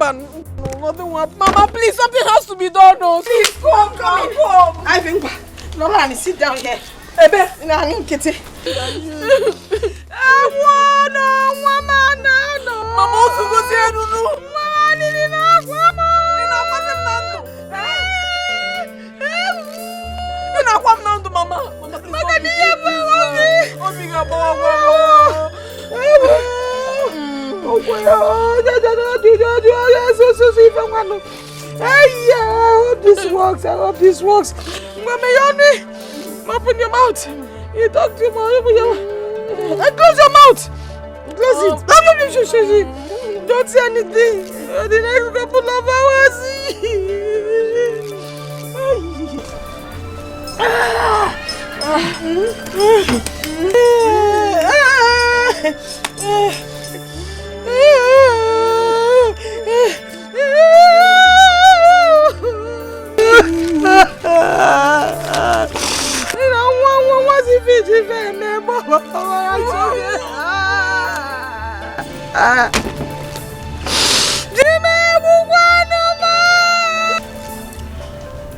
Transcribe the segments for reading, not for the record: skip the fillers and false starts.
husband. No, nothing will happen. Mama, please, something has to be done. No. Please, come. I think, no, honey, sit down here. Ebe, no, Kitty. Mama, also go say, no. Mama, I hope this works. Mama, open your mouth. You talk too much. Open your mouth. Close your mouth. Close it. Don't say anything. The next couple of hours.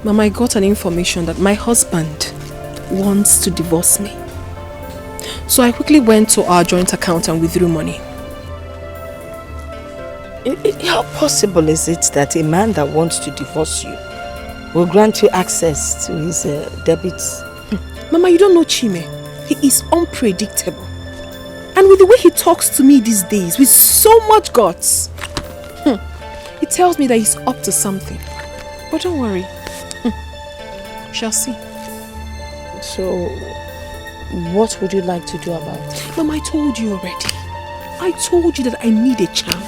Mama, I got an information that my husband wants to divorce me. So I quickly went to our joint account and withdrew money. How possible is it that a man that wants to divorce you will grant you access to his debits? Mama, you don't know Chime. He is unpredictable. And with the way he talks to me these days, with so much guts, he tells me that he's up to something. But don't worry. Shall see. So, what would you like to do about it? Mama, I told you already. I told you that I need a child.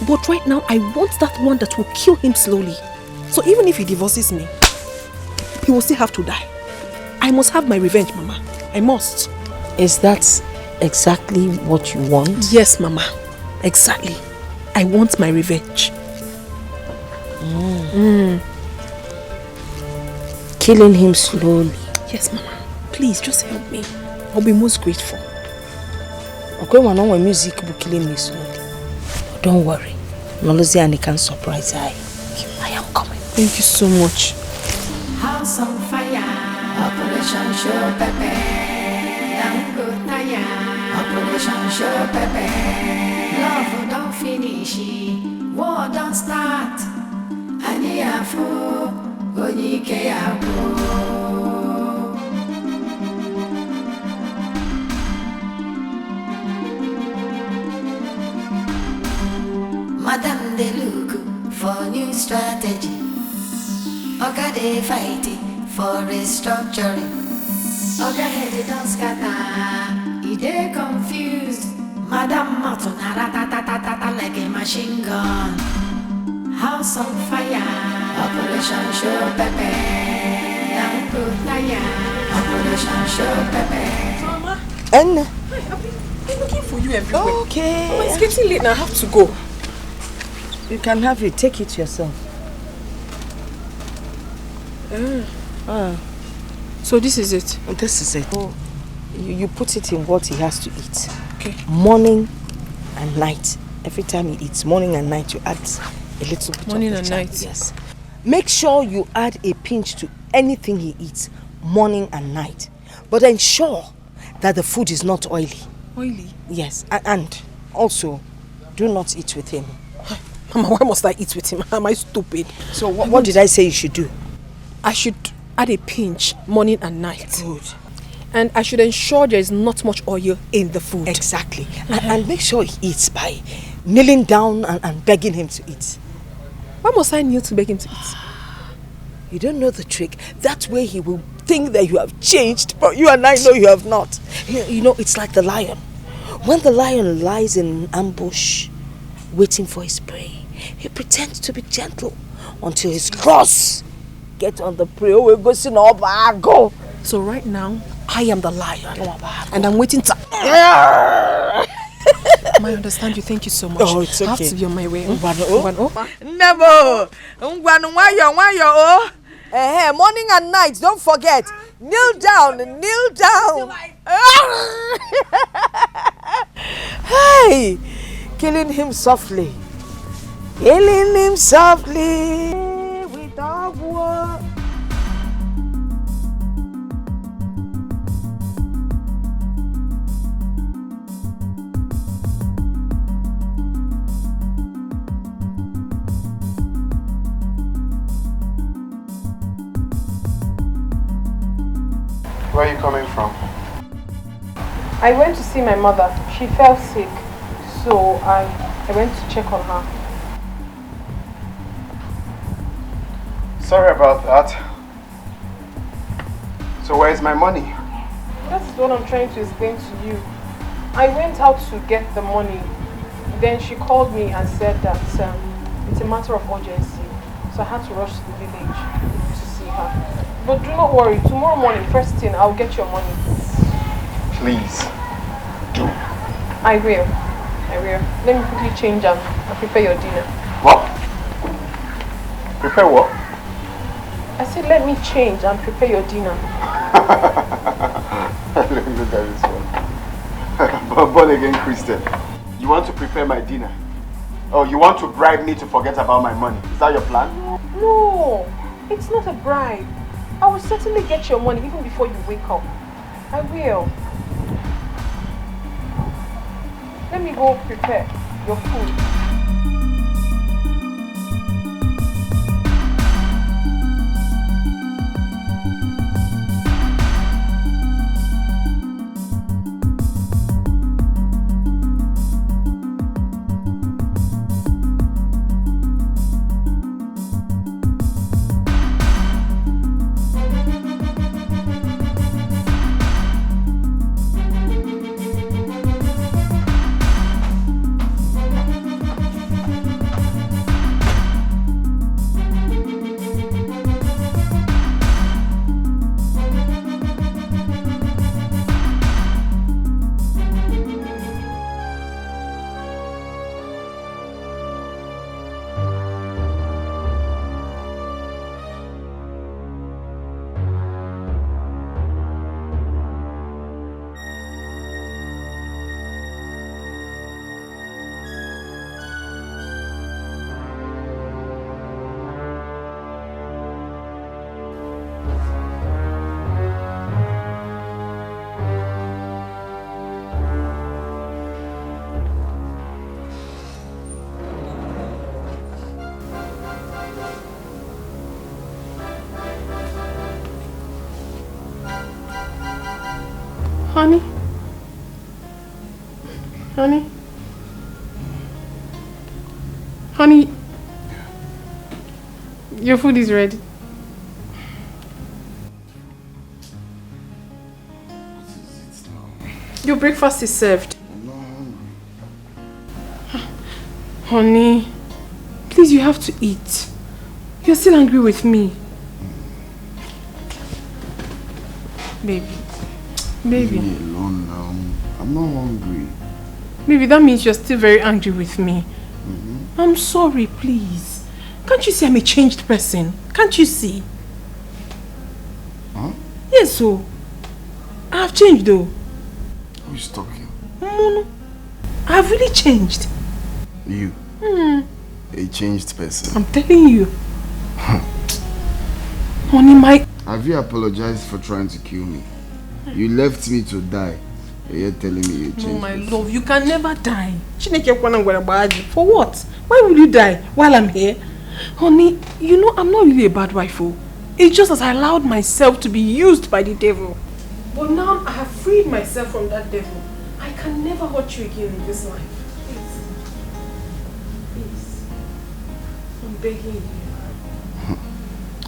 But right now, I want that one that will kill him slowly. So even if he divorces me, he will still have to die. I must have my revenge, Mama. I must. Is that exactly what you want? Yes, Mama. Exactly. I want my revenge. Killing him slowly. Yes, Mama. Please, just help me. I'll be most grateful. Okay, when music will kill me slowly. But don't worry. Nollywood can surprise I am coming. Thank you so much. House on fire. Operation Show Pepe. Operation Show Pepe. Love don't finish. War don't start. Aniafu. Onike Abu. Madam, they look for new strategy. Oga, they fighting for restructuring. Oga, head don't scatter. He they confused. Madam Matuna ratatatata like a machine gun. House on fire. Operation Show Pepe. Operation Show Pepe. Mama. Anna. Hi, I've been looking for you everywhere. Okay. Mama, it's getting late now. I have to go. You can have it. Take it yourself. So this is it? This is it. Oh. You put it in what he has to eat. Okay. Morning and night. Every time he eats, morning and night, you add a little bit morning of and child. night. Yes. Make sure you add a pinch to anything he eats, morning and night. But ensure that the food is not oily. Oily? Yes. And also, do not eat with him. Mama, why must I eat with him? Am I stupid? So what did I say you should do? I should add a pinch morning and night. Good. And I should ensure there is not much oil in the food. Exactly. And make sure he eats by kneeling down and begging him to eat. Why must I kneel to beg him to eat? You don't know the trick. That way he will think that you have changed, but you and I know you have not. You know, it's like the lion. When the lion lies in ambush, waiting for his prey, he pretends to be gentle until he's cross. Get on the prey. We're going to go. So right now, I am the lion. And I'm waiting to... I understand you. Thank you so much. Oh, it's okay. I have to be on my way. Never. Morning and night, don't forget. Kneel down, kneel down. Hey, killing him softly. Killing him softly with dog wood. Where are you coming from? I went to see my mother. She fell sick, so I went to check on her. Sorry about that. So where's my money? That's what I'm trying to explain to you. I went out to get the money. Then she called me and said that it's a matter of urgency. So I had to rush to the village to see her. But do not worry, tomorrow morning, first thing, I'll get your money. Please, do. I will. Let me quickly change and prepare your dinner. What? Prepare what? I said let me change and prepare your dinner. Look at this one. Born again Christian. You want to prepare my dinner? Oh, you want to bribe me to forget about my money? Is that your plan? No, it's not a bribe. I will certainly get your money even before you wake up. I will. Let me go prepare your food. Honey? Honey? Honey? Your food is ready. Your breakfast is served. I'm not hungry. Honey, please, you have to eat. You're still angry with me. Baby. Baby. Leave me alone now. I'm not hungry. Baby, that means you're still very angry with me. I'm sorry, please. Can't you see I'm a changed person? Can't you see? Huh? Yes, so. I have changed though. Who's talking? No. I have really changed. You? A changed person. I'm telling you. Honey, my... Have you apologized for trying to kill me? You left me to die. You're telling me you changed. No, my love, you can never die. For what? Why will you die while I'm here? Honey, you know I'm not really a bad wife. It's just as I allowed myself to be used by the devil. But now I have freed myself from that devil. I can never hurt you again in this life. Please. Please. I'm begging you.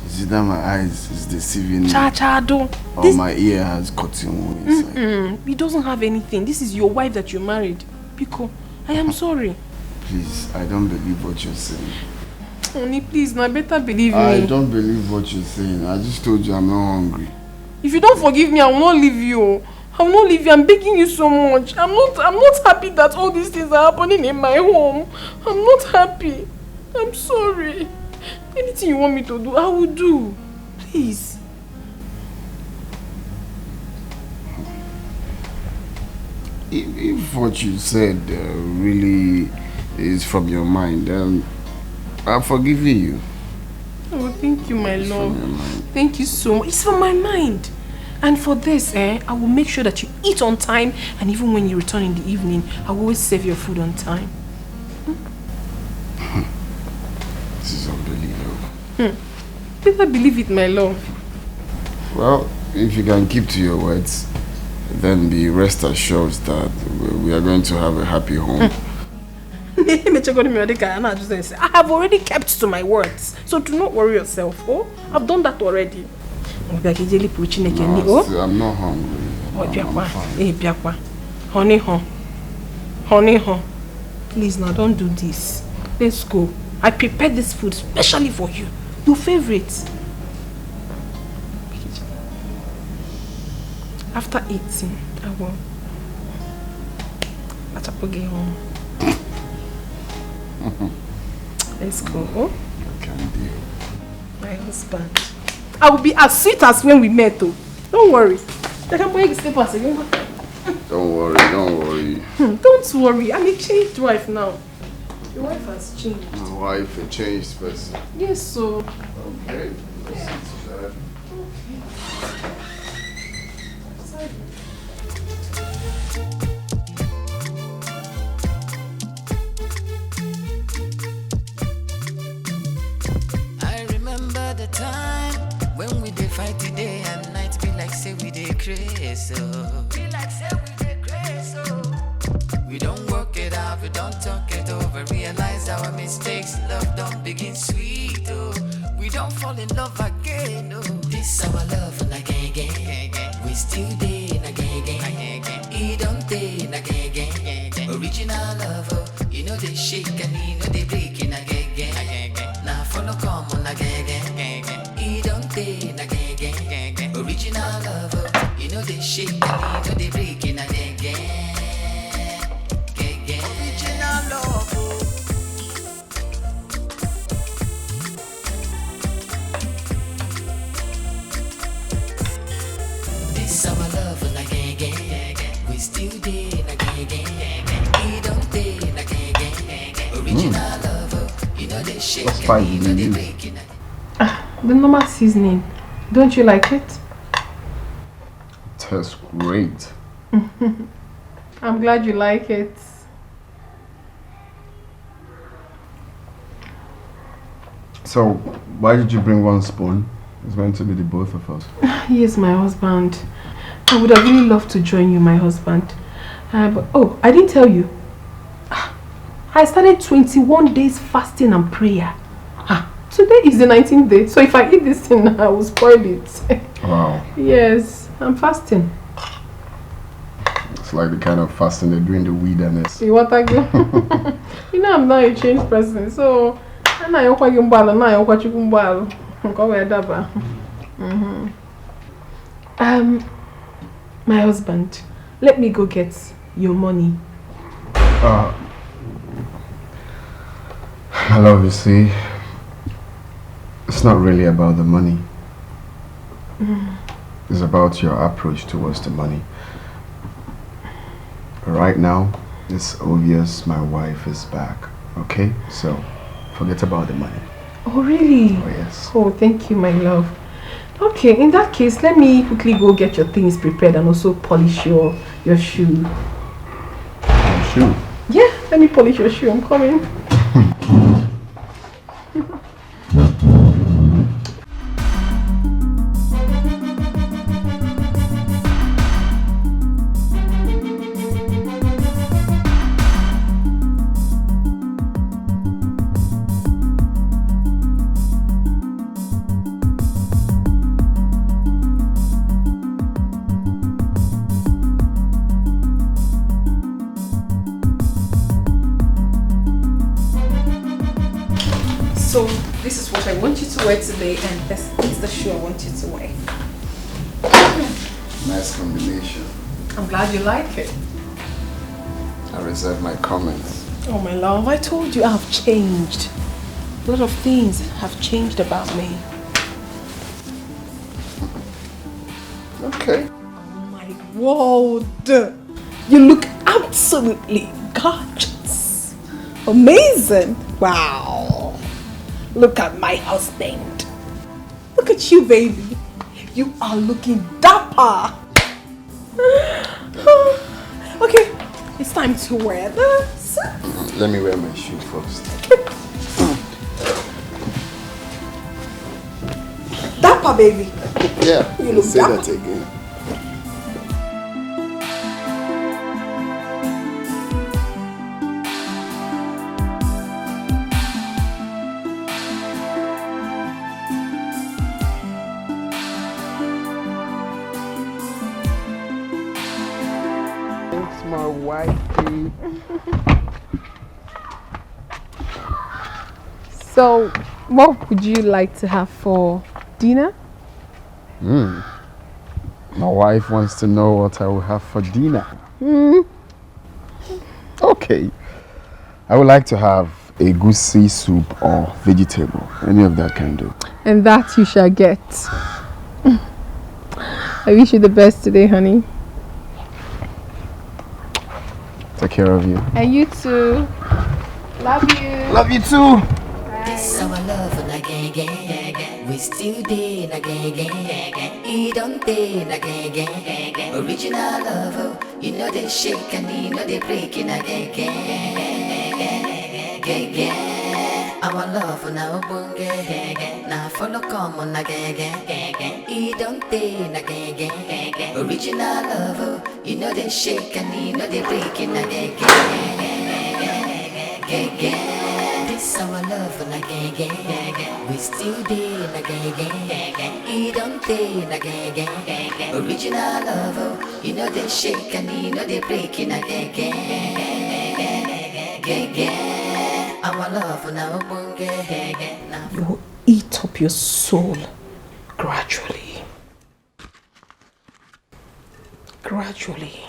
Is it that my eyes is deceiving me? Don't. Or my ear has cotton wool inside? He doesn't have anything. This is your wife that you married. Pico, I am sorry. Please, I don't believe what you're saying. Honey, please, now better believe me. I don't believe what you're saying. I just told you I'm not hungry. If you don't forgive me, I will not leave you. I will not leave you. I'm begging you so much. I'm not happy that all these things are happening in my home. I'm not happy. I'm sorry. Anything you want me to do, I will do. Please. If what you said really is from your mind, I'm forgiving you. Oh, thank you, my love. Thank you so much. It's from my mind. And for this, I will make sure that you eat on time, and even when you return in the evening, I will always serve your food on time. This is unbelievable. Better believe it, my love. Well, if you can keep to your words, then be rest assured that we are going to have a happy home. I have already kept to my words, so do not worry yourself. Oh, I've done that already. No, I'm not hungry. I'm fine. Honey, please now don't do this. Let's go. I prepared this food specially for you. Your favorite. After eating, I will. Home. Let's go. Oh? Can deal. My husband. I will be as sweet as when we met, though. Don't worry. I can buy you slippers again. Don't worry. Don't worry. I'm a changed wife now. Your wife has changed. My wife, a changed person. Yes, so. Okay. I remember the time when we did fight today and night be like say we did crazy. Be like say we did crazy. We don't work it out, we don't talk it over. Realize our mistakes, love don't begin sweet. Oh, we don't fall in love again. Oh, this our love and again. We still day again. It don't day again. Original love, oh, you know they shake and you know they break in again. Now follow come on again. It don't day again. Original love, oh, you know they shake and you know they break in again. Original love, oh. This our love and again. We still day again. It don't day again. Original love, oh, you know they shake and you know they break in. The normal seasoning. Don't you like it? Tastes great. I'm glad you like it. So, why did you bring one spoon? It's going to be the both of us. He is my husband. I would have really loved to join you, my husband. But oh, I didn't tell you. I started 21 days fasting and prayer. Today is the 19th day, so if I eat this thing, I will spoil it. Wow. Yes, I'm fasting. It's like the kind of fasting they do in the wilderness. You want to go? You know I'm not a changed person, so I'm not going my husband, let me go get your money. My love, you see, it's not really about the money. It's about your approach towards the money. Right now, it's obvious my wife is back, okay? So, forget about the money. Oh, really? Oh, yes. Oh, thank you, my love. Okay, in that case, let me quickly go get your things prepared and also polish your shoe. Your shoe? Yeah, let me polish your shoe. I'm coming. So this is what I want you to wear today, and this is the shoe I want you to wear. Nice combination. I'm glad you like it. I reserve my comments. Oh my love, I told you I've changed. A lot of things have changed about me. Okay. Oh my word! You look absolutely gorgeous. Amazing. Wow. Look at my husband. Look at you, baby. You are looking dapper. Okay, it's time to wear this. Let me wear my shoe first. Dapper, baby. Yeah, You look say dapper. that again. Thanks, my wifey. So, what would you like to have for dinner? My wife wants to know what I will have for dinner. Okay. I would like to have a goosey soup or vegetable. Any of that can do. And that you shall get. I wish you the best today, honey. Take care of you. And you too. Love you. Love you too. This our love on a gang gang. We still dey na gang gang. He don't dey na gang gang. Original love, oh. You know they shake and you know they break in a gang gang. Our love on a bunge. Now follow come on a gang gang. He don't dey na gang gang. Original love, oh. You know they shake and you know they break in a gang gang. This our love on a gang gang. We still dey na gang gang. He don't dey na gang gang. Original love, oh. You know they shake and you know they break in a gang gang. Our love on a bunge. You will eat up your soul gradually. Gradually.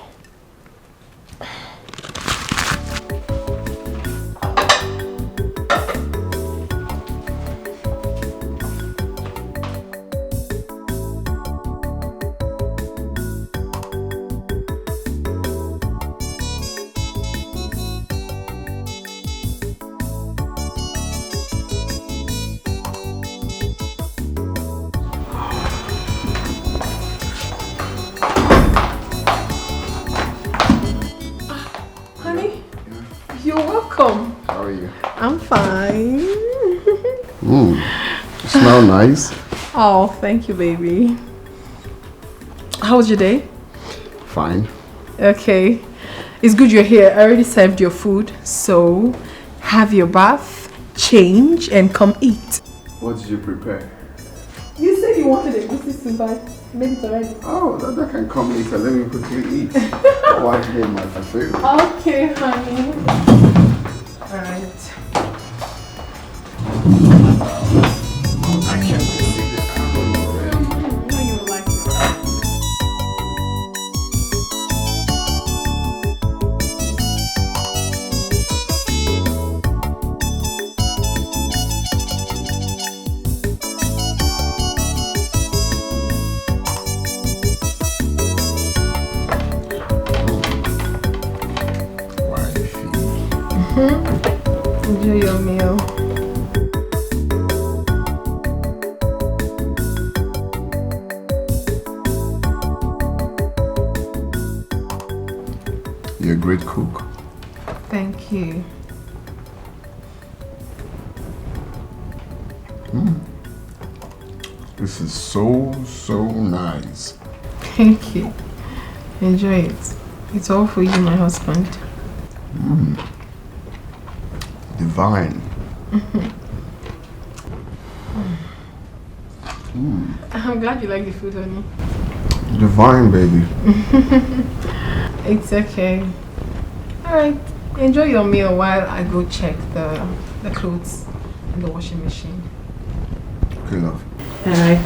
Welcome. How are you? I'm fine. You smell nice. Oh, thank you, baby. How was your day? Fine. Okay. It's good you're here. I already served your food. So, have your bath, change, and come eat. What did you prepare? You said you wanted a goosey soup. I made it already. Oh, that can come later. Let me quickly eat. My wife made my favorite. Okay, honey. Alright. I can't believe it. I don't know. No, you like it. Enjoy your meal. You're a great cook. Thank you. This is so nice. Thank you. Enjoy it. It's all for you, my husband. Divine. I'm glad you like the food, honey. Divine, baby. It's okay. Alright. Enjoy your meal while I go check the clothes in the washing machine. Okay, love. Alright.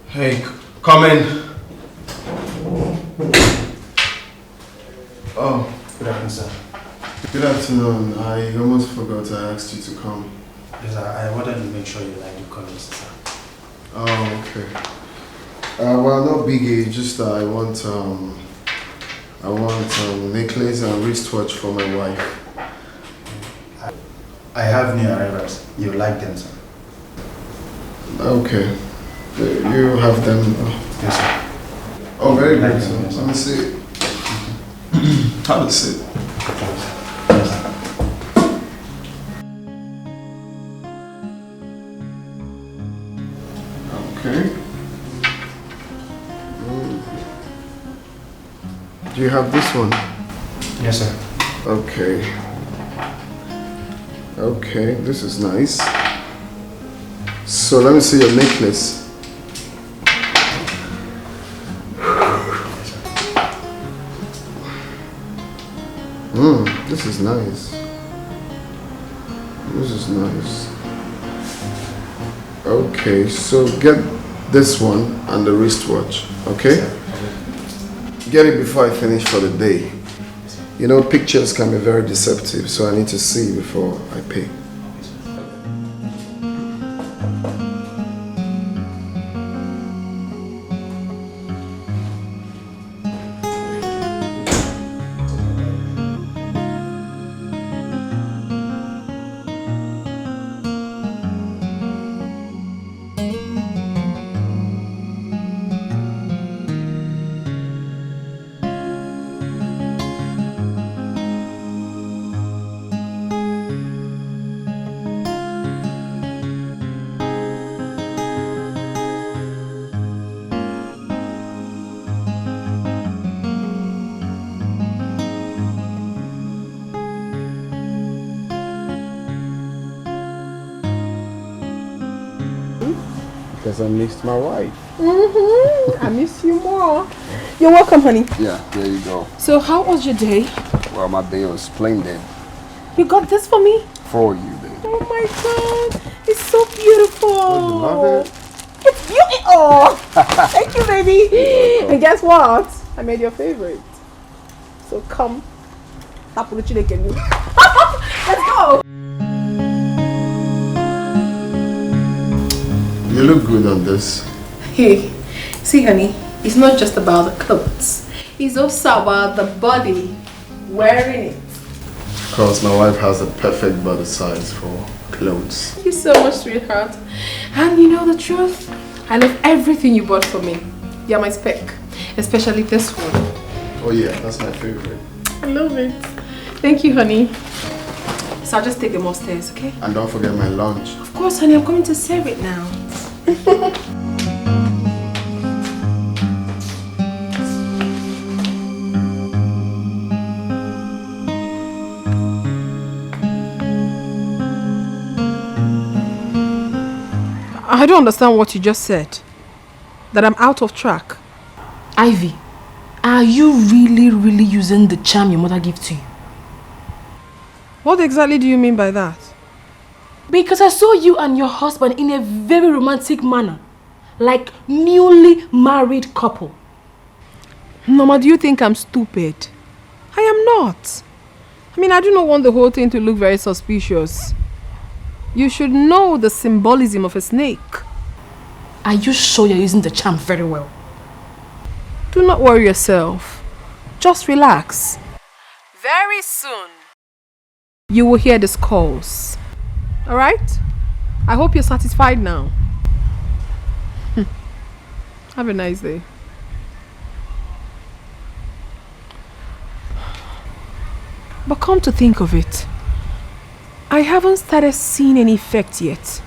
Hey, come in. Oh, Good afternoon, sir. good afternoon. I almost forgot I asked you to come. Yes, I wanted to make sure you like the colors, sir. Oh, okay. Well, not biggie. Just I want necklace and wristwatch for my wife. I have new arrivals. You like them, sir? Okay. You have them. Yes, sir. Oh, very Like good. them, yes, Let me see. Have a seat. Yes, sir. Okay. Do you have this one? Yes, sir. Okay. Okay, this is nice. So let me see your necklace. This is nice. This is nice. Okay, so get this one and the wristwatch, okay? Get it before I finish for the day. You know, pictures can be very deceptive, so I need to see before I pay. Because I missed my wife. I miss you more. You're welcome, honey. Yeah, there you go. So how was your day? Well, my day was splendid. You got this for me? For you, baby. Oh my god, it's so beautiful. Oh, you love it? It's beautiful. Oh, thank you, baby. And guess what? I made your favorite. So come. Let's go. You look good on this. Hey, see, honey, it's not just about the clothes. It's also about the body wearing it. Because my wife has the perfect body size for clothes. Thank you so much, sweetheart. And you know the truth? I love everything you bought for me. You're my spec. Especially this one. Oh yeah, that's my favorite. I love it. Thank you, honey. So I'll just take them upstairs, okay? And don't forget my lunch. Of course, honey. I'm going to serve it now. I don't understand what you just said. That I'm out of track. Ivy, are you really using the charm your mother gave to you? What exactly do you mean by that? Because I saw you and your husband in a very romantic manner. Like newly married couple. Mama, do you think I'm stupid? I am not. I mean, I do not want the whole thing to look very suspicious. You should know the symbolism of a snake. Are you sure you're using the charm very well? Do not worry yourself. Just relax. Very soon, you will hear these calls. Alright? I hope you're satisfied now. Have a nice day. But come to think of it, I haven't started seeing any effect yet.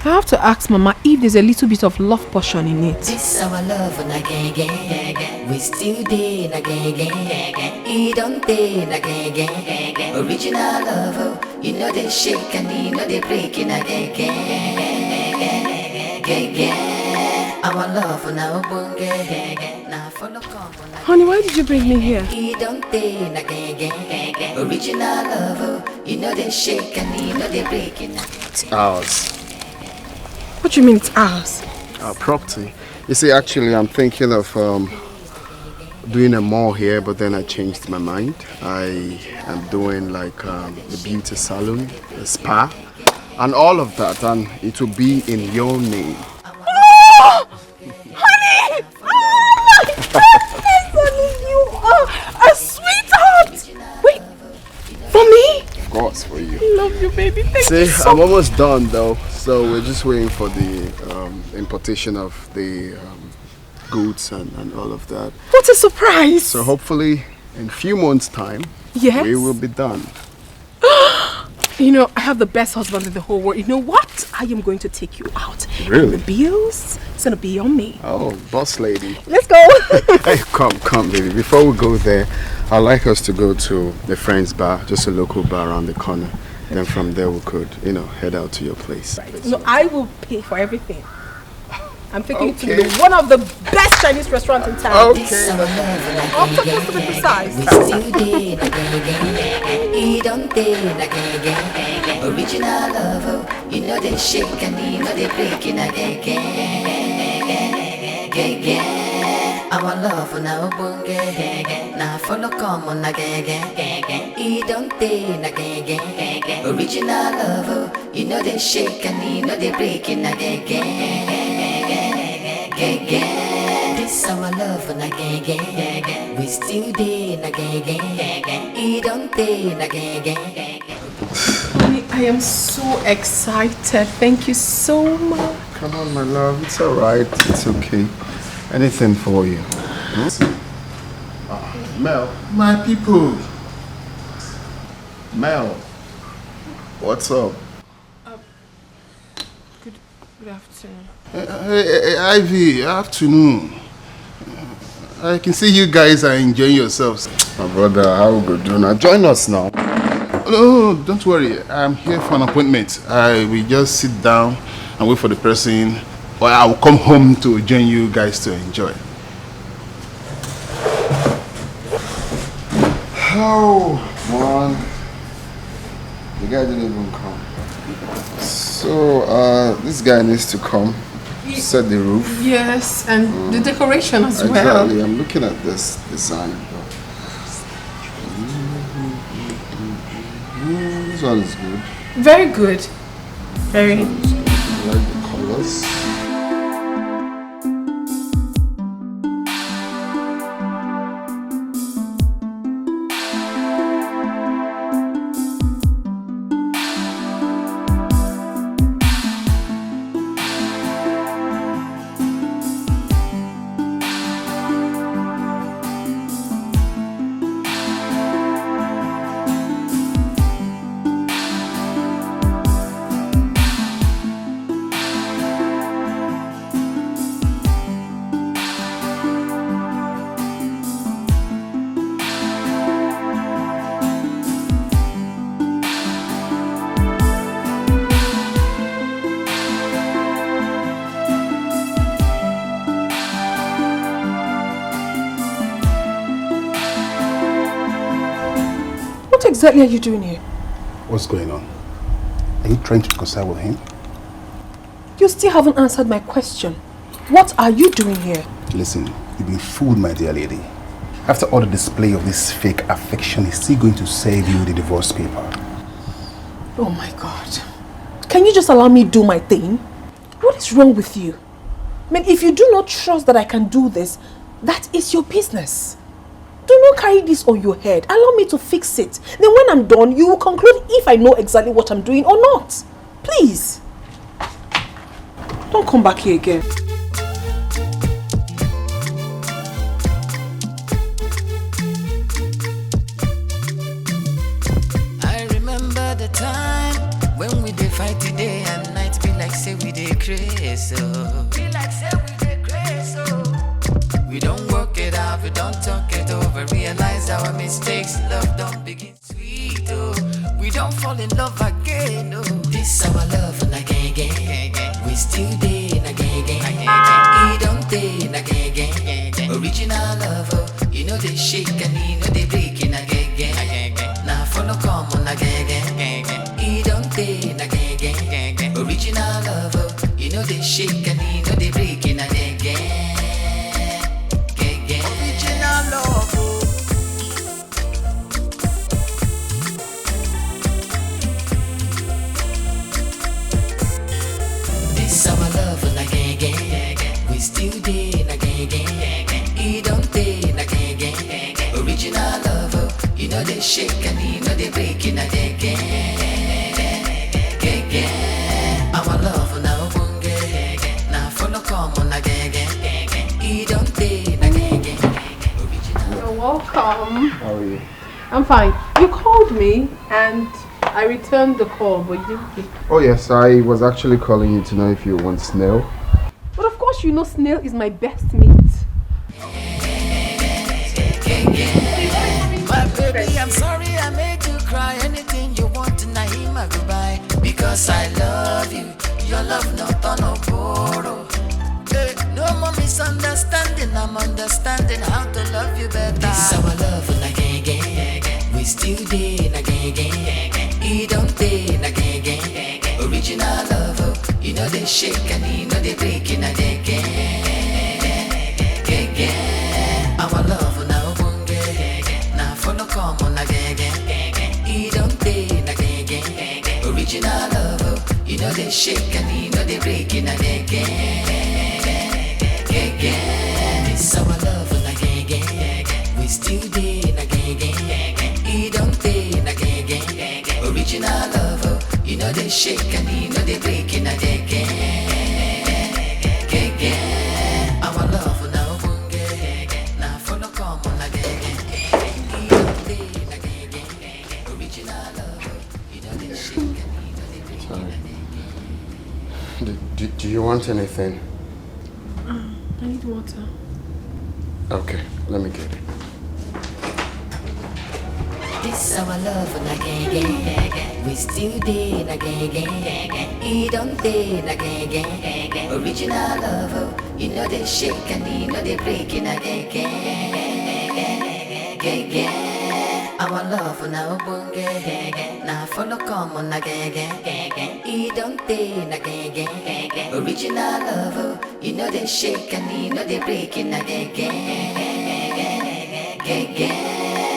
I have to ask Mama if there's a little bit of love portion in it. This our love na gang. We still dey na gang. He don't dey na gang. Original love, oh. You know they shake and you know they break in a gang. Our love na obonge. Na follow come. Honey, why did you bring me here? He don't dey na gang. Original love, oh. You know they shake and you know they break in a gang. It's ours. What do you mean it's ours? Our property. You see, actually, I'm thinking of doing a mall here, but then I changed my mind. I am doing like a beauty salon, a spa, and all of that, and it will be in your name. Oh! Honey! Oh my goodness, honey, you are a sweetheart! Wait, for me? Of course, for you. I love you, baby. Thank you See, so I'm almost done though, so we're just waiting for the importation of the goods and all of that. What a surprise! So hopefully, in a few months' time, yes, we will be done. You know, I have the best husband in the whole world. You know what? I am going to take you out. Really? And the bills, it's going to be on me. Oh, boss lady. Let's go. Hey, come, baby. Before we go there, I'd like us to go to the friend's bar, just a local bar around the corner. Then from there we could, head out to your place. Right. No, I will pay for everything. I'm taking you to one of the best Chinese restaurants in town. Okay. Octopus to be precise. Original love, you know they shake and you know they break in a gang. Our love now bunge, now follow come on a gang. He don't take a gang. Original love, you know they shake and you know they break in a gang. This our love na gang. We still dey na gang. He don't take na gang. Honey, I am so excited. Thank you so much. Come on, my love. It's all right. It's okay. Anything for you. Mel. My people. Mel. What's up? Good afternoon. Hey, Ivy, afternoon. I can see you guys are enjoying yourselves. My brother, how we go do now? Join us now. No, don't worry. I'm here for an appointment. I will just sit down and wait for the person. Or I will come home to join you guys to enjoy. Oh, man. The guy didn't even come. So, this guy needs to come. Set the roof. Yes, and the decoration as well. Exactly. I'm looking at this design. This one is good. Very good. Very. I like the colors. What exactly are you doing here? What's going on? Are you trying to reconcile with him? You still haven't answered my question. What are you doing here? Listen, you've been fooled, my dear lady. After all the display of this fake affection, he's still going to serve you the divorce paper. Oh my God. Can you just allow me do my thing? What is wrong with you? I mean, if you do not trust that I can do this, that is your business. Do not carry this on your head. Allow me to fix it. Then when I'm done, you will conclude if I know exactly what I'm doing or not. Please. Don't come back here again. I remember the time when we did fight today and night be like say we did We don't work it out, we don't talk it over. Realize our mistakes, love don't begin sweet, oh. We don't fall in love again, oh. This our love and again. We still day and again. He don't day and again. Original love, oh. You know they shake and you know they break in again. Now follow come on again. He don't day and again. Original love, oh. You know they shake and you know they break in again. Original love, oh. This our love and again. We still day and again. He don't day and again. Original love, oh. You know they shake and you know they break in again. Our love now bunge. Now follow come on again. He don't day and again. You're welcome. How are you? I'm fine. You called me and I returned the call, but you didn't pick. Oh yes, I was actually calling you to know if you want snail. But of course you know snail is my best meat. My baby, I'm sorry I made you cry. Anything you want tonight, my goodbye. Because I love you. Your love not on a borrow. No more misunderstanding. I'm understanding how to love you better. This our love and again. We still day and again. He don't day and again. Original love, oh. You know they shake and you know they break in again. Our love now bunge. Now follow come on again. He don't day and again. Original love, oh. You know they shake and you know they break in again. This our love and again. We still day and again. He don't day and again. Original love, oh. You know they shake and you know they break in again. Our love now bunge. Now follow come on again. He don't day and again. Original love, oh. You know they shake and you know they break in again. Do you want anything? I need water. Okay, let me get it. This our love and again. We still day and again. He don't day and again. Original love, oh. You know they shake and you know they break in again. Our love now bunge. Now follow come on again. He don't day and again. Original love, oh. You know they shake and you know they break in again.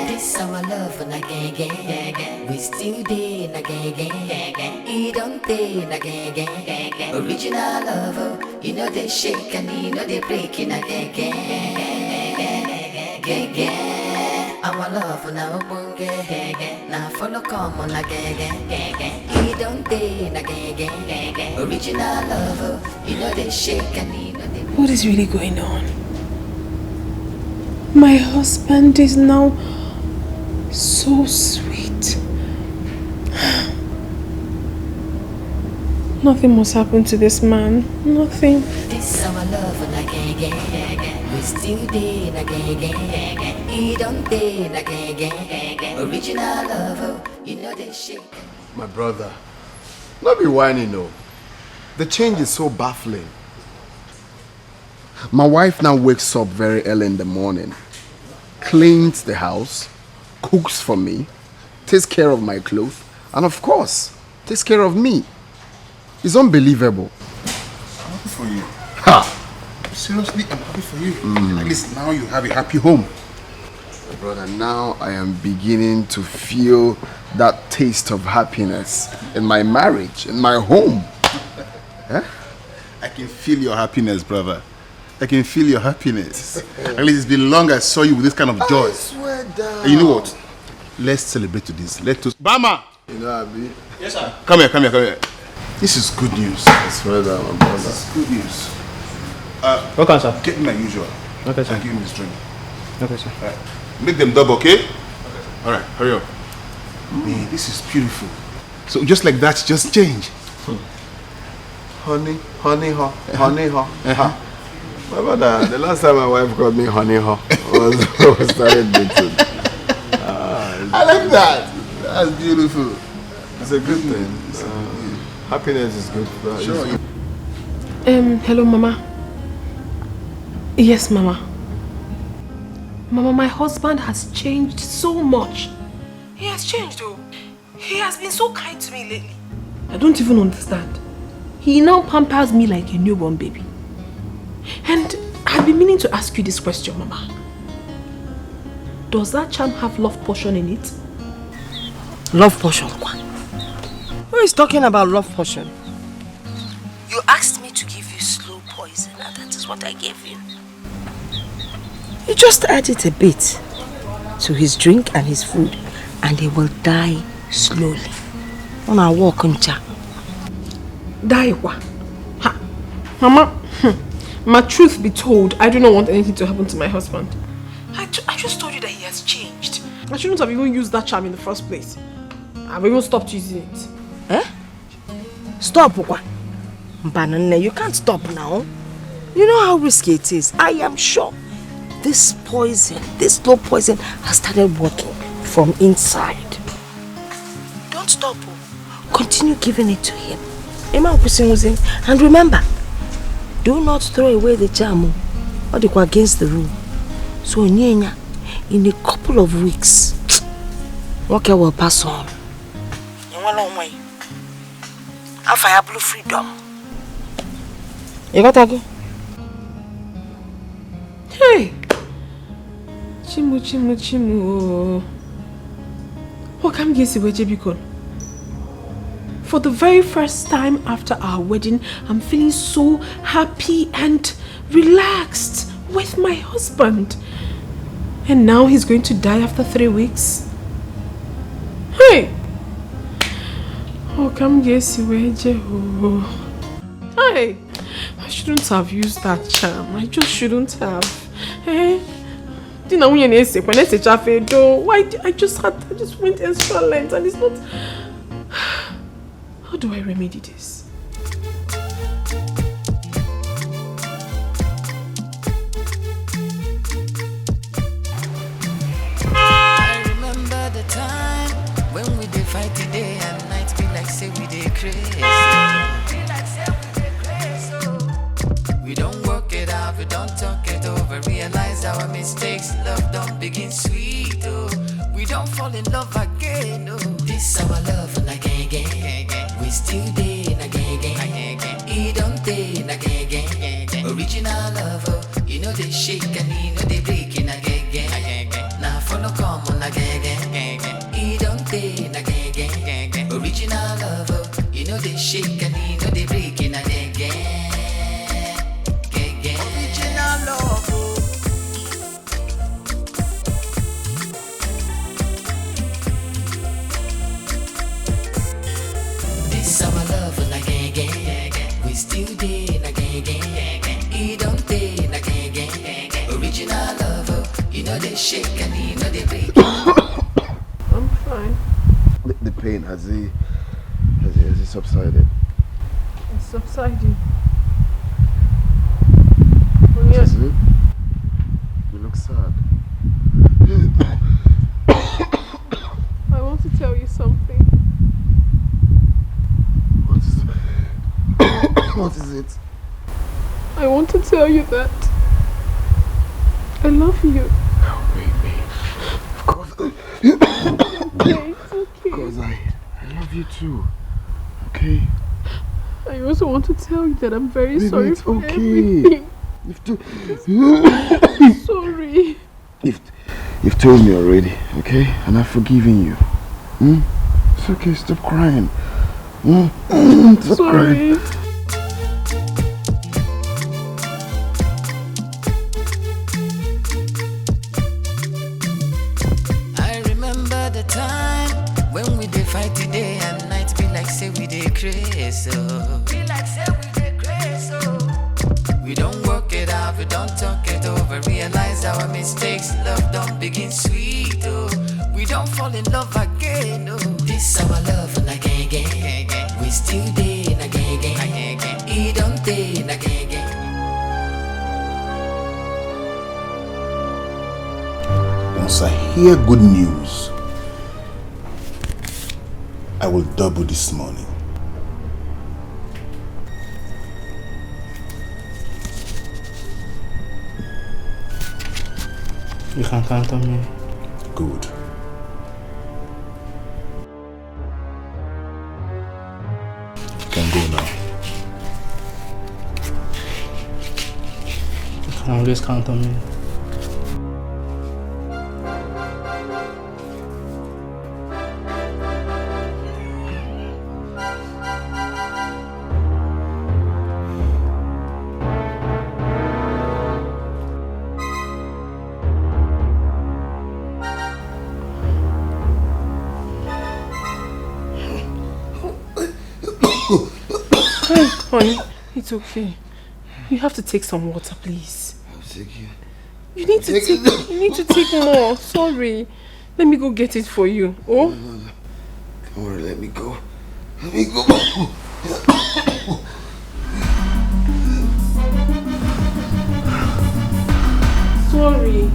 This our love and again. We still day and again. He don't day and again. Original love, oh. You know they shake and you know they break in again. Our love now bunge. Now follow come on again. He don't day and again. Original love, oh. You know they shake and you know they break. What is really going on? My husband is now so sweet. Nothing must happen to this man. Nothing. This our love and again. We still day and again. He don't day and again. Original love, oh. You know they shake. My brother, not be whining, no. The change is so baffling. My wife now wakes up very early in the morning, cleans the house, cooks for me, takes care of my clothes, and of course, takes care of me. It's unbelievable. I'm happy for you. Ha! Seriously, I'm happy for you. At least now you have a happy home. My brother, now I am beginning to feel that taste of happiness in my marriage, in my home. I can feel your happiness, brother. I can feel your happiness. At least it's been long I saw you with this kind of joy. I swear down. And you know what? Let's celebrate to this. Let's Bama! You know, Abi? Yes, sir. Come here. This is good news. I swear down, my brother. This is good news. Welcome, sir. Get me my usual. Okay, sir. And give me this drink. Okay, sir. All right. Make them double, okay? All right, hurry up. Man, this is beautiful. So just like that, just change. Honey, ha. My brother, the last time my wife called me honey ho was when we started dating. I like that. That's beautiful. It's a good thing. Happiness is good. Sure. Hello, Mama. Yes, Mama. Mama, my husband has changed so much. He has changed, though. He has been so kind to me lately. I don't even understand. He now pampers me like a newborn baby. And I've been meaning to ask you this question, Mama. Does that charm have love potion in it? Love potion? Who is talking about love potion? You asked me to give you slow poison, and that is what I gave you. You just add it a bit to his drink and his food, and he will die slowly. On our walk on cha. Die what? Ha. Mama, my truth be told, I do not want anything to happen to my husband. I just told you that he has changed. I shouldn't have even used that charm in the first place. I've even stopped using it. Eh? Stop, Ukwa. Banana, you can't stop now. You know how risky it is. I am sure this poison, this slow poison has started working from inside. Don't stop. Continue giving it to him. And remember, do not throw away the charm or they go against the rule. So in a couple of weeks, Walker will pass on. In one long way. After I have blue freedom. You got to go? Hey! Chimu. What can you say with Jebikon? For the very first time after our wedding, I'm feeling so happy and relaxed with my husband. And now he's going to die after 3 weeks. Hey! Oh, come guess you. Hey! I shouldn't have used that charm. I just shouldn't have. Hey! Why? I just went extra length and it's not. How do I remedy this? I remember the time when we did fight day and night, be like say we did crazy. We don't work it out, we don't talk it over, realize our mistakes, love don't begin sweet, oh. We don't fall in love again, oh. This our love and again. We still day again. It don't day again. Original love, oh. You know they shake and you know they break in again. Now follow come on again. It don't day again. Original love, oh. You know they shake and you know they break in again. Original love, oh. This our love and again. We still day again. It don't day again. Original love, oh. You know they shake and you know they break. I'm fine. The pain, has it subsided? It's subsiding. Is it? You look sad. I want to tell you something. What is it? I want to tell you that I love you. Oh, baby. Of course. Okay, it's okay. Because I love you too. Okay? I also want to tell you that I'm very Baby, sorry it's for okay. everything. Sorry. You've told me already, okay? And I've forgiven you. It's okay, stop crying. Stop Sorry. crying. I remember the time when we did fight day and night, be like say we did crazy. Be like say we did crazy. We don't work it out, we don't talk it over, realize our mistakes, love don't begin sweet, oh. We don't fall in love again, oh. This our love and again. We still day again. It don't day again. Once I hear good news, I will double this money. You can count on me. Good. You can go now. You can always count on me. Honey, it's okay. You have to take some water, please. I'll take it. You need to take more. Sorry. Let me go get it for you. Oh? No. Don't worry, let me go. Let me go. Sorry.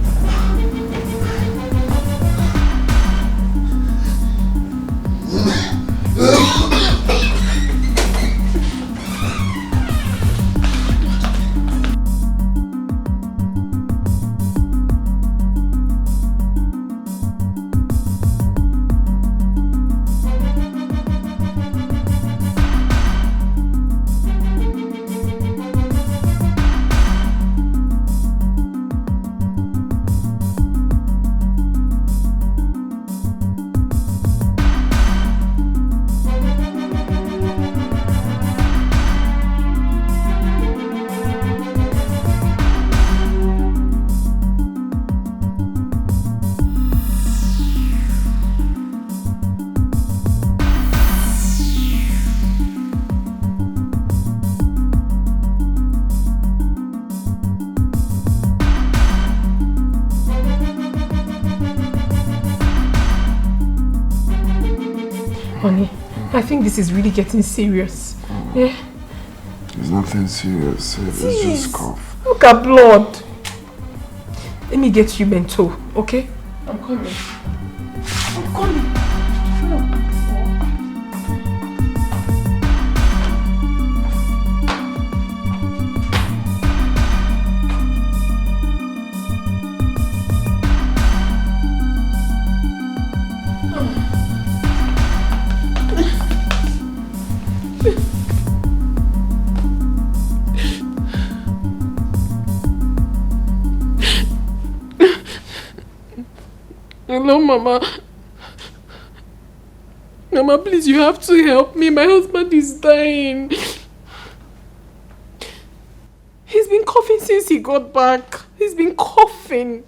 Honey, I think this is really getting serious. Yeah? There's nothing serious. It's just cough. Look at blood. Let me get you bento, okay? I'm coming. I'm coming. Hello, Mama. Mama, please, you have to help me. My husband is dying. He's been coughing since he got back. He's been coughing.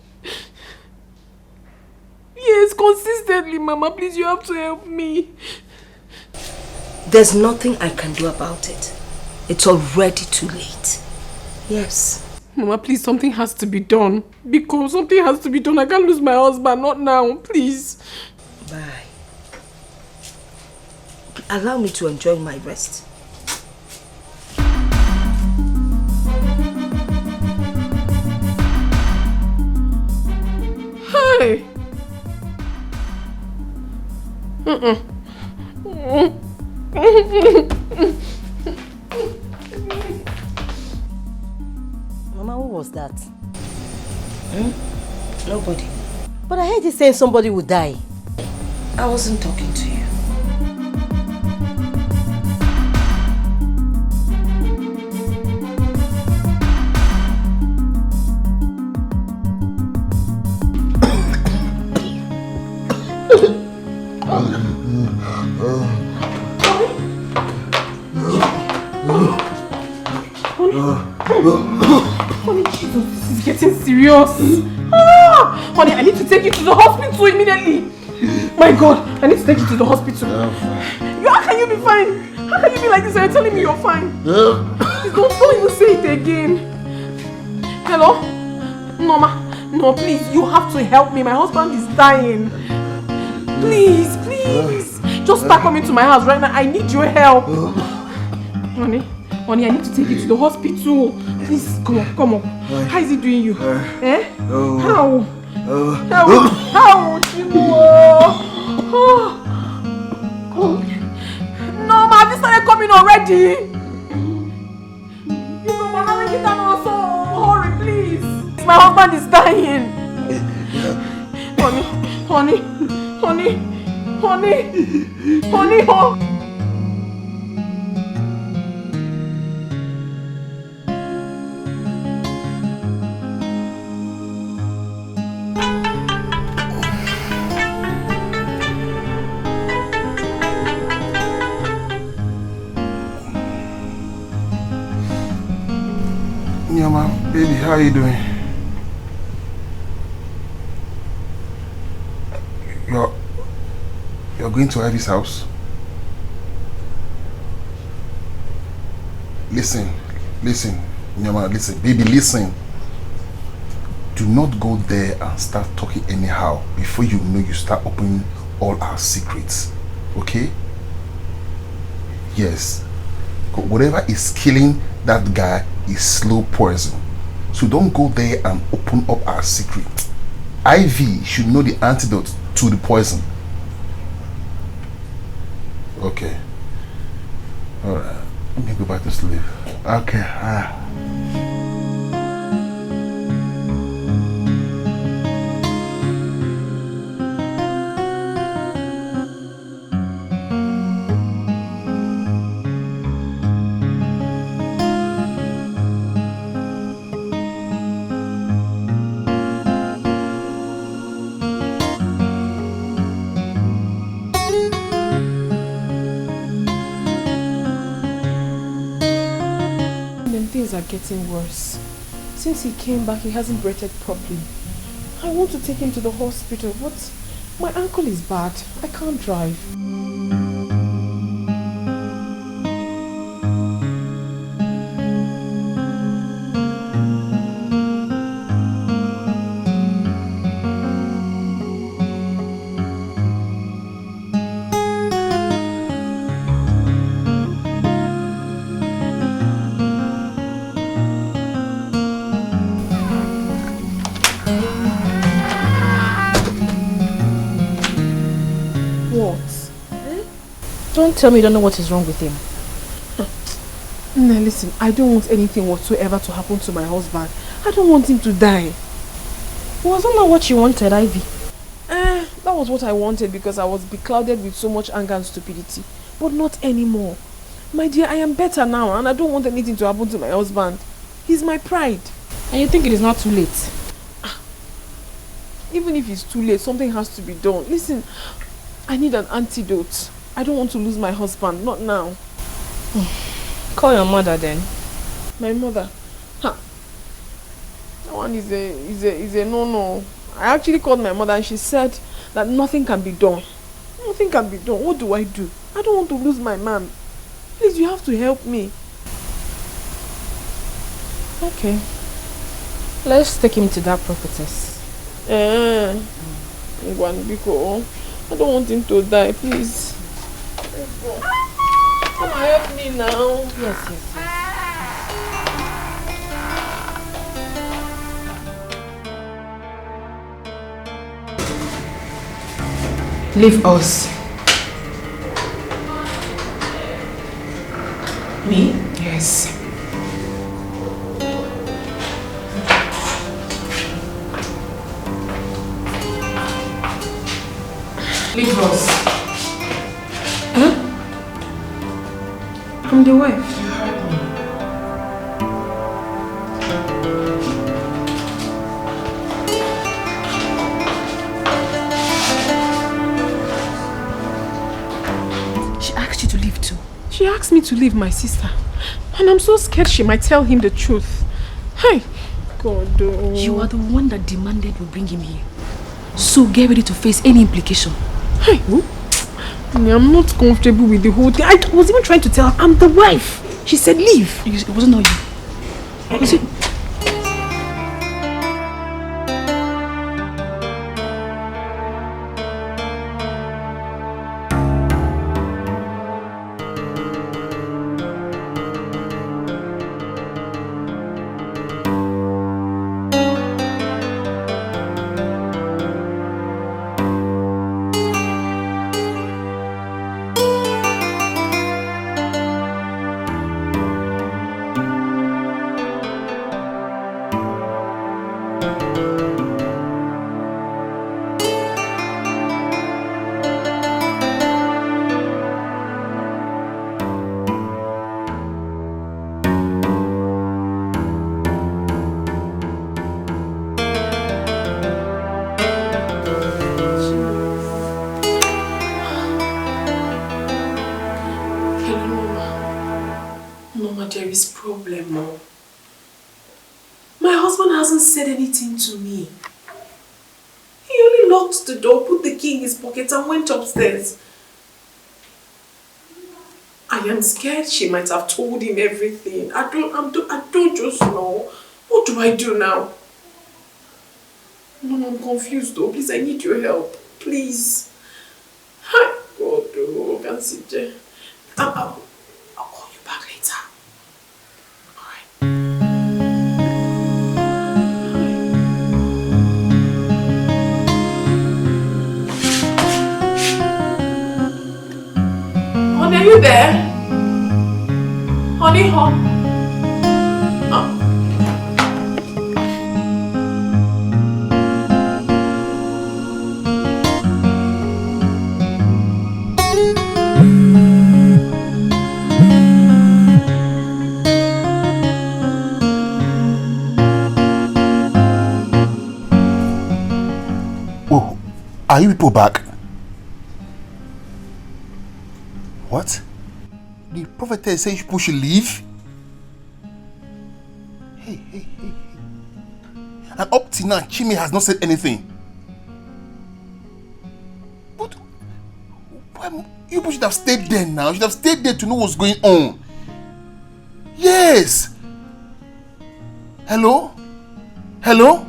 Yes, consistently, Mama. Please, you have to help me. There's nothing I can do about it. It's already too late. Yes. Mama, please, something has to be done. Because something has to be done. I can't lose my husband, not now. Please. Bye. Allow me to enjoy my rest. Hi. Mama, who was that? Nobody. But I heard you saying somebody would die. I wasn't talking to you. Honey, Jesus, this is getting serious. Honey, I need to take you to the hospital immediately. My God, I need to take you to the hospital. How can you be fine? How can you be like this and you're telling me you're fine? Please don't even say it again. Hello? No, no, please, you have to help me. My husband is dying. Please, please. Just start coming to my house right now. I need your help. Honey, I need to take you to the hospital. Please, come on. How is he doing you? How? No, ma, this started coming already. You know, Mama, get down also. Hurry, please. My husband is dying. Honey. Nyama, baby, how are you doing? You're going to Ivy's house? Listen, Nyama, listen, baby, listen. Do not go there and start talking anyhow before you know you start opening all our secrets, okay? Yes, whatever is killing that guy is slow poison. So don't go there and open up our secret. Ivy should know the antidote to the poison. Okay. Alright. Let me go back to sleep. Okay. Things are getting worse. Since he came back, he hasn't breathed properly. I want to take him to the hospital, but my ankle is bad. I can't drive. Don't tell me you don't know what is wrong with him. No, listen, I don't want anything whatsoever to happen to my husband. I don't want him to die. Wasn't that what you wanted, Ivy? That was what I wanted because I was beclouded with so much anger and stupidity. But not anymore. My dear, I am better now and I don't want anything to happen to my husband. He's my pride. And you think it is not too late? Even if it's too late, something has to be done. Listen, I need an antidote. I don't want to lose my husband, not now. Call your mother then. My mother? That one is a no-no. I actually called my mother and she said that nothing can be done. Nothing can be done. What do? I don't want to lose my man. Please, you have to help me. Okay. Let's take him to that prophetess. I don't want him to die, please. Come on, help me now. Yes. Leave us. Me? Yes. Leave us. Huh? I'm the wife. She asked you to leave too? She asked me to leave my sister. And I'm so scared she might tell him the truth. Hey, God. Oh. You are the one that demanded we bring him here. So get ready to face any implication. Hey, I'm not comfortable with the whole thing. I was even trying to tell her I'm the wife. She said leave. It wasn't all you. Was it? There is problem, Mom. My husband hasn't said anything to me. He only locked the door, put the key in his pocket and went upstairs. I am scared she might have told him everything. I don't just know. What do I do now? Mom, I'm confused though. Please, I need your help. Please. Hi, God, oh, I can't sit there. I'll call you back later. Honey, are you there? Honey, hon. Oh, are you people back? What? The prophetess says people should leave? Hey. And up till now, Chime has not said anything. But you people should have stayed there now. You should have stayed there to know what's going on. Yes. Hello? Hello?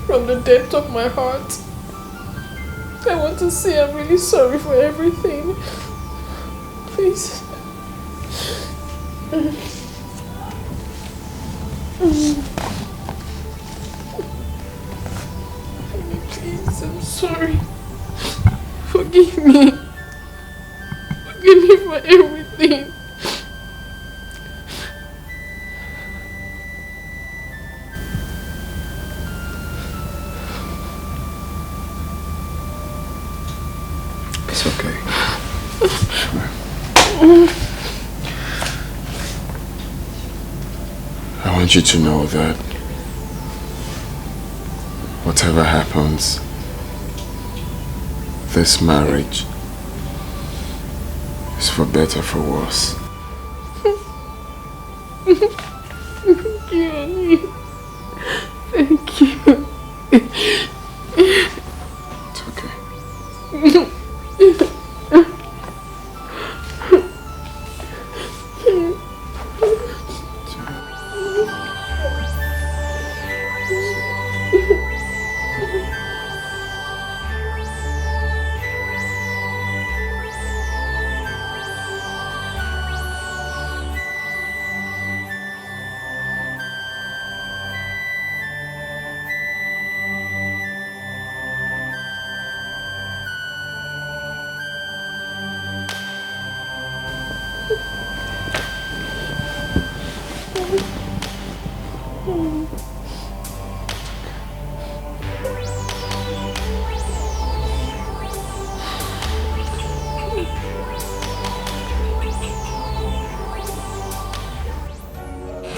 From the depth of my heart, I want to say I'm really sorry for everything. Please. Please, I'm sorry. Forgive me. Forgive me for everything. It's okay. I want you to know that whatever happens, this marriage is for better, for worse. Thank you, honey. Thank you. It's okay.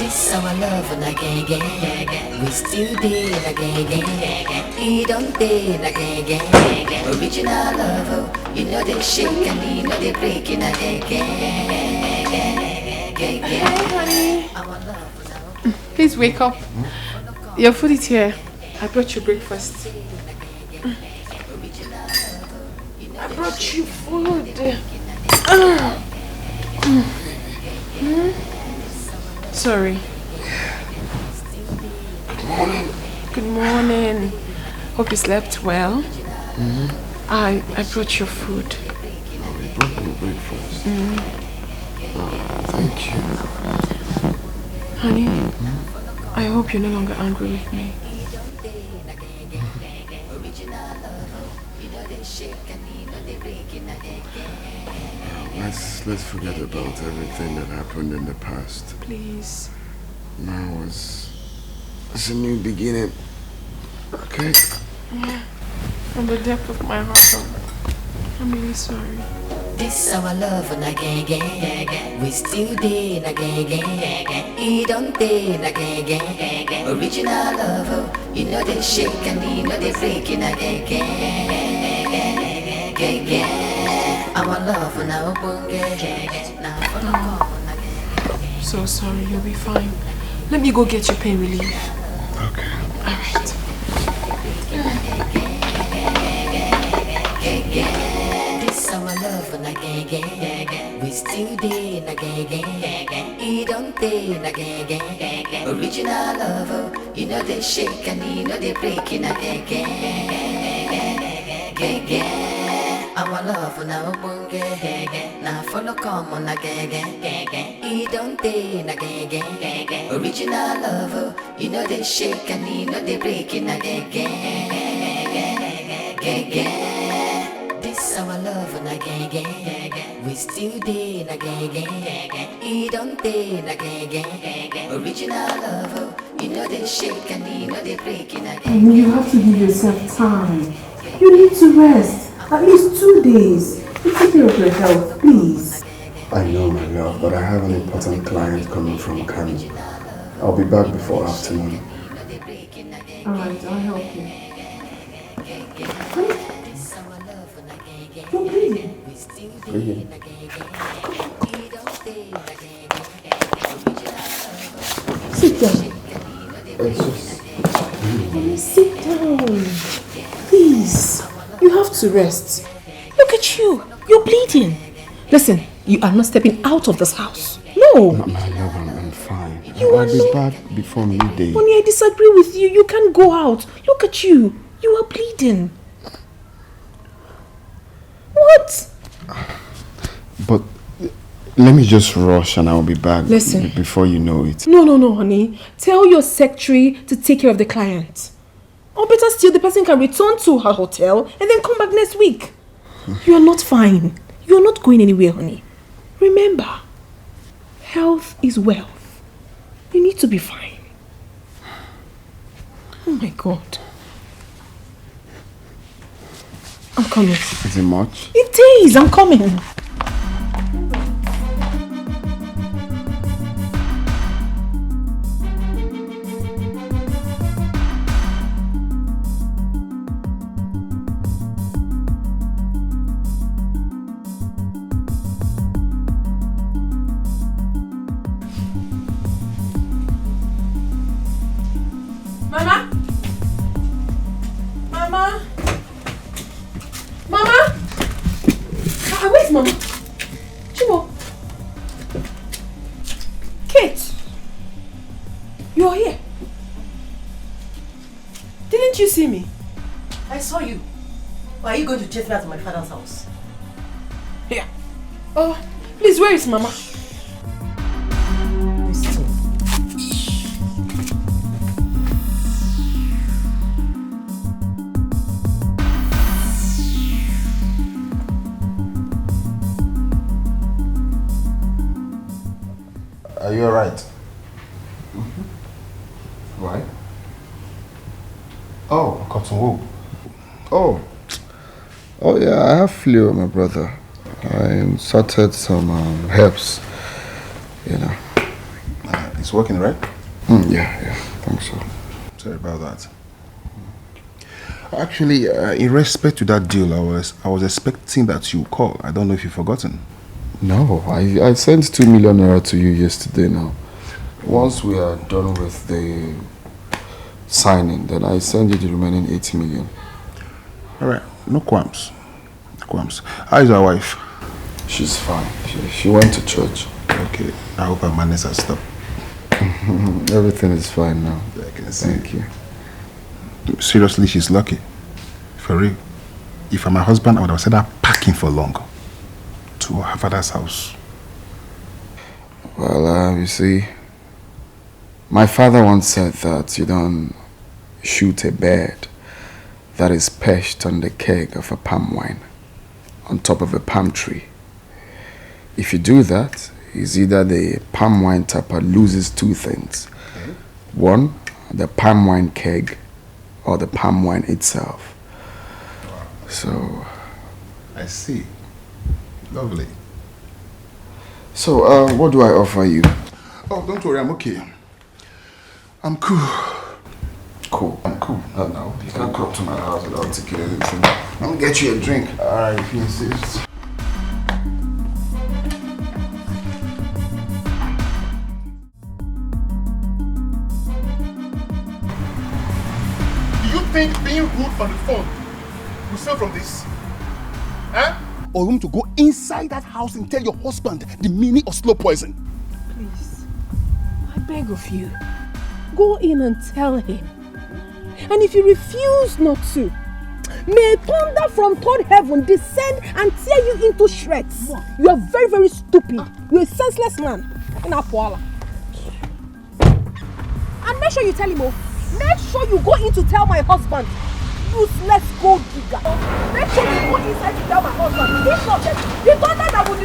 This our love and again. We still dey again. He don't dey again. Original love, oh. You know they shake and you know they breaking again. Hey, honey. Please wake up. Your food is here. I brought you breakfast. I brought you food. Sorry. Good morning. Good morning. Hope you slept well. I brought your food. Oh, you brought me breakfast. Thank you. Honey, I hope you're no longer angry with me. Let's forget about everything that happened in the past. Please. Now it's a new beginning. Okay? Yeah. From the depth of my heart, I'm really sorry. This our love and again. We still dey again. He don't dey again. Original love, oh. You know they shake and you know they breaking again. Our love and our So sorry, you'll be fine. Let me go get your pain relief. Okay. Alright. This our love and again. We still dey again. He don't dey again. Original love, oh. You know they shake and you know they breaking again. Our love and our bunge. Now follow come on again. He don't dey again. Original love, oh. You know they shake and you know they breaking again. This our love and again. We still dey again. He don't dey again. Original love, oh. You know they shake and you know they breaking again. You have to give yourself time. You need to rest. At least 2 days. You take care of your health, please. I know, my love, but I have an important client coming from Kano. I'll be back before afternoon. Alright, I'll help you. Honey, you're breathing. Breathing. Sit down. It's just... Honey, sit down. Please. You have to rest. Look at you. You're bleeding. Listen, you are not stepping out of this house. No. My love, I'm fine. You I'll be back before midday. Honey, I disagree with you. You can't go out. Look at you. You are bleeding. What? But let me just rush and I'll be back. Listen. Before you know it. No, honey. Tell your secretary to take care of the client. Or better still, the person can return to her hotel and then come back next week. You are not fine. You are not going anywhere, honey. Remember, health is wealth. You need to be fine. Oh my God. I'm coming. Is it much? It is. I'm coming. Mama. Chibo. Kate. You are here. Didn't you see me? I saw you. Why are you going to chase me out of my father's house? Yeah. Oh, please, where is Mama? Are you alright? Why? Oh, cotton wool. Oh yeah, I have flu, my brother. I inserted some herbs, you know. It's working, right? Yeah, I think so. Sorry about that. Actually, in respect to that deal, I was expecting that you call. I don't know if you've forgotten. No, I sent 2 million naira to you yesterday now. Once we are done with the signing, then I send you the remaining 8 million. Alright, no qualms. No qualms. How is your wife? She's fine. She went to church. Okay, I hope her manners are stopped. Everything is fine now. I can see. Thank you. Seriously, she's lucky. For real. If I'm my husband, I would have said her packing for long to her father's house. Well, you see, my father once said that you don't shoot a bird that is perched on the keg of a palm wine on top of a palm tree. If you do that, it's either the palm wine tapper loses 2 things. Okay. One, the palm wine keg, or the palm wine itself. Wow. So... I see. Lovely. So, what do I offer you? Oh, don't worry, I'm okay. I'm cool. Cool. I'm cool. No, you can't come to my house without taking anything. I'm gonna get you a drink. Alright, if you insist. Do you think being rude on the phone will save from this? Huh? Or room to go inside that house and tell your husband the meaning of slow poison? Please, I beg of you, go in and tell him. And if you refuse not to, may thunder from third heaven descend and tear you into shreds. You are very, very stupid. You're a senseless man. And make sure you tell him, make sure you go in to tell my husband. Useless gold digger. Make sure you go inside to tell my husband. If not, the thunder that will